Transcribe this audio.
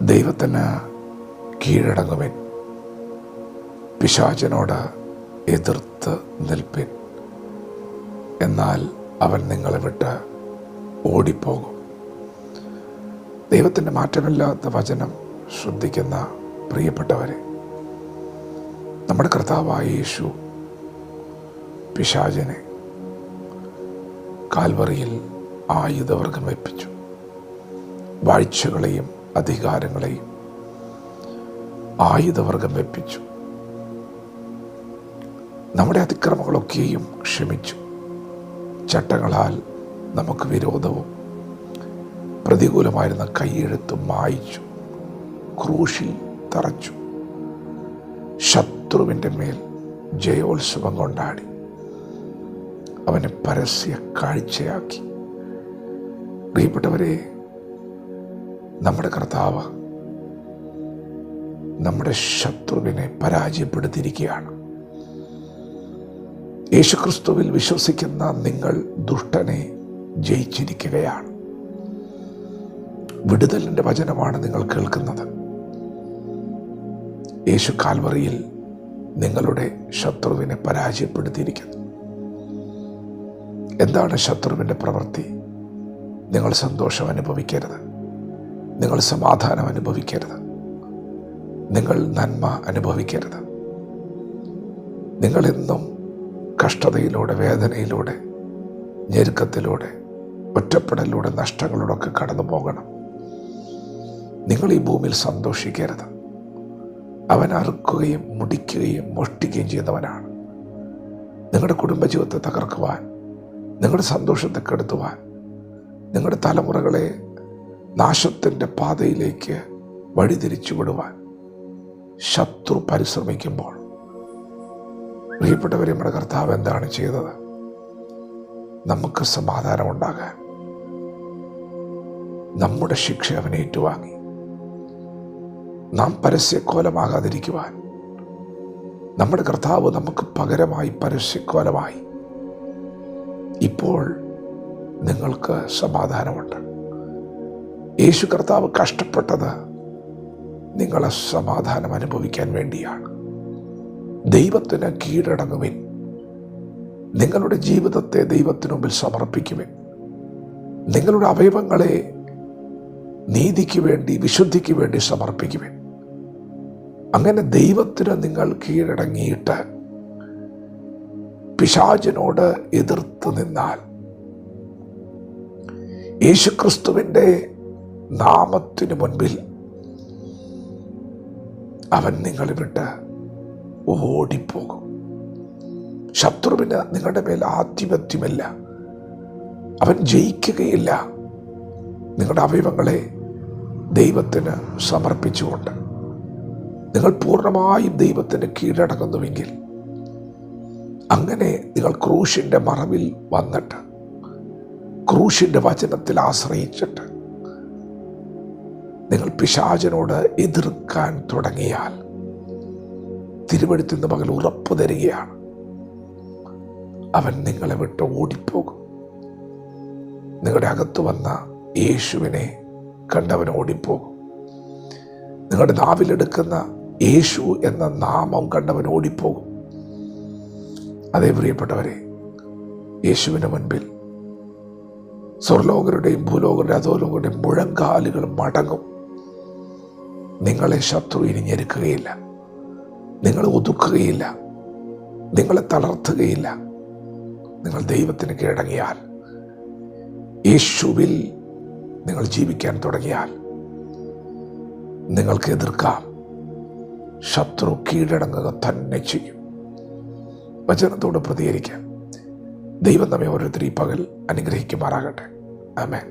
ദൈവത്തിന് കീഴടങ്ങുവിൻ, പിശാചിനോട് എതിർത്ത് നിൽപ്പിൻ, എന്നാൽ അവൻ നിങ്ങളെ വിട്ട് ഓടിപ്പോകും. ദൈവത്തിൻ്റെ മാറ്റമില്ലാത്ത വചനം ശ്രദ്ധിക്കുന്ന പ്രിയപ്പെട്ടവരെ, നമ്മുടെ കർത്താവായ യേശു പിശാചിനെ കാൽവറിയിൽ ആയുധവർഗം വെപ്പിച്ചു. വാഴ്ചകളെയും അധികാരങ്ങളെയും ആയുധവർഗം വെപ്പിച്ചു. നമ്മുടെ അതിക്രമങ്ങളൊക്കെയും ക്ഷമിച്ചു. ചട്ടങ്ങളാൽ നമുക്ക് വിരോധവും പ്രതികൂലമായിരുന്ന കൈയെഴുത്തും മായിച്ചു. ക്രൂശിൽ തറച്ചു. ശത്രുവിൻ്റെ മേൽ ജയോത്സവം കൊണ്ടാടി. അവനെ പരസ്യ കാഴ്ചയാക്കി. പ്രിയപ്പെട്ടവരെ, നമ്മുടെ കർത്താവ് നമ്മുടെ ശത്രുവിനെ പരാജയപ്പെടുത്തിയിരിക്കുകയാണ്. യേശുക്രിസ്തുവിൽ വിശ്വസിക്കുന്ന നിങ്ങൾ ദുഷ്ടനെ ജയിച്ചിരിക്കുകയാണ്. വിടുതലിൻ്റെ വചനമാണ് നിങ്ങൾ കേൾക്കുന്നത്. യേശു കാൽവറിയിൽ നിങ്ങളുടെ ശത്രുവിനെ പരാജയപ്പെടുത്തിയിരിക്കുന്നു. എന്താണ് ശത്രുവിൻ്റെ പ്രവൃത്തി? നിങ്ങൾ സന്തോഷം അനുഭവിക്കരുത്, നിങ്ങൾ സമാധാനം അനുഭവിക്കരുത്, നിങ്ങൾ നന്മ അനുഭവിക്കരുത്. നിങ്ങളെന്നും കഷ്ടതയിലൂടെ, വേദനയിലൂടെ, ഞെരുക്കത്തിലൂടെ, ഒറ്റപ്പെടലിലൂടെ, നഷ്ടങ്ങളിലൂടെ ഒക്കെ കടന്നു പോകണം. നിങ്ങൾ ഈ ഭൂമിയിൽ സന്തോഷിക്കരുത്. അവൻ അറുക്കുകയും മുടിക്കുകയും മോഷ്ടിക്കുകയും ചെയ്യുന്നവനാണ്. നിങ്ങളുടെ കുടുംബജീവിതത്തെ തകർക്കുവാൻ, നിങ്ങളുടെ സന്തോഷത്തെ കെടുത്തുവാൻ, നിങ്ങളുടെ തലമുറകളെ നാശത്തിൻ്റെ പാതയിലേക്ക് വഴിതിരിച്ചു വിടുവാൻ ശത്രു പരിശ്രമിക്കുമ്പോൾ, പ്രിയപ്പെട്ടവരെ, നമ്മുടെ കർത്താവ് എന്താണ് ചെയ്തത്? നമുക്ക് സമാധാനമുണ്ടാകാൻ നമ്മുടെ ശിക്ഷ അവൻ ഏറ്റുവാങ്ങി. നാം പരസ്യക്കോലമാകാതിരിക്കുവാൻ നമ്മുടെ കർത്താവ് നമുക്ക് പകരമായി പരസ്യക്കോലമായി. ഇപ്പോൾ നിങ്ങൾക്ക് സമാധാനമുണ്ട്. യേശു കർത്താവ് കഷ്ടപ്പെട്ടത് നിങ്ങളെ സമാധാനം അനുഭവിക്കാൻ വേണ്ടിയാണ്. ദൈവത്തിന് കീഴടങ്ങുവിൻ. നിങ്ങളുടെ ജീവിതത്തെ ദൈവത്തിനു മുമ്പിൽ സമർപ്പിക്കുവിൻ. നിങ്ങളുടെ അവയവങ്ങളെ നീതിക്ക് വേണ്ടി, വിശുദ്ധിക്ക് വേണ്ടി സമർപ്പിക്കുവിൻ. അങ്ങനെ ദൈവത്തിന് നിങ്ങൾ കീഴടങ്ങിയിട്ട് പിശാചിനോട് എതിർത്ത് നിന്നാൽ, യേശുക്രിസ്തുവിൻ്റെ നാമത്തിനു മുൻപിൽ അവൻ നിങ്ങളെ വിട്ട് ഓടിപ്പോകും. ശത്രുവിന് നിങ്ങളുടെ മേൽ ആധിപത്യമില്ല. അവൻ ജയിക്കുകയില്ല. നിങ്ങളുടെ അവയവങ്ങളെ ദൈവത്തിന് സമർപ്പിച്ചുകൊണ്ട് നിങ്ങൾ പൂർണ്ണമായും ദൈവത്തിന് കീഴടങ്ങുന്നുവെങ്കിൽ, അങ്ങനെ നിങ്ങൾ ക്രൂശിൻ്റെ മറവിൽ വന്നിട്ട്, ക്രൂശിൻ്റെ വചനത്തിൽ ആശ്രയിച്ചിട്ട് നിങ്ങൾ പിശാചിനോട് എതിർക്കാൻ തുടങ്ങിയാൽ, തിരുവെഴുത്തിൻ്റെ പകൽ ഉറപ്പ് തരികയാണ്, അവൻ നിങ്ങളെ വിട്ട് ഓടിപ്പോകും. നിങ്ങളുടെ അകത്ത് വന്ന യേശുവിനെ കണ്ടവൻ ഓടിപ്പോകും. നിങ്ങളുടെ നാവിലെടുക്കുന്ന യേശു എന്ന നാമം കണ്ടവൻ ഓടിപ്പോകും. അതേ പ്രിയപ്പെട്ടവരെ, യേശുവിന് മുൻപിൽ സ്വർലോകരുടെയും ഭൂലോകരുടെയും അധോലോകരുടെയും മുഴങ്കാലുകൾ മടങ്ങും. നിങ്ങളെ ശത്രു ഇനി ഞെരുക്കുകയില്ല, നിങ്ങളെ ഒതുക്കുകയില്ല, നിങ്ങളെ തളർത്തുകയില്ല. നിങ്ങൾ ദൈവത്തിന് കീഴടങ്ങിയാൽ, യേശുവിൽ നിങ്ങൾ ജീവിക്കാൻ തുടങ്ങിയാൽ, നിങ്ങൾക്ക് എതിർക്കാം. ശത്രു കീഴടങ്ങുക തന്നെ ചെയ്യും. വചനത്തോട് പ്രതികരിക്കാം. ദൈവം നമ്മെ ഓരോരുത്തരും ഈ പകൽ അനുഗ്രഹിക്കുമാറാകട്ടെ. ആമേൻ.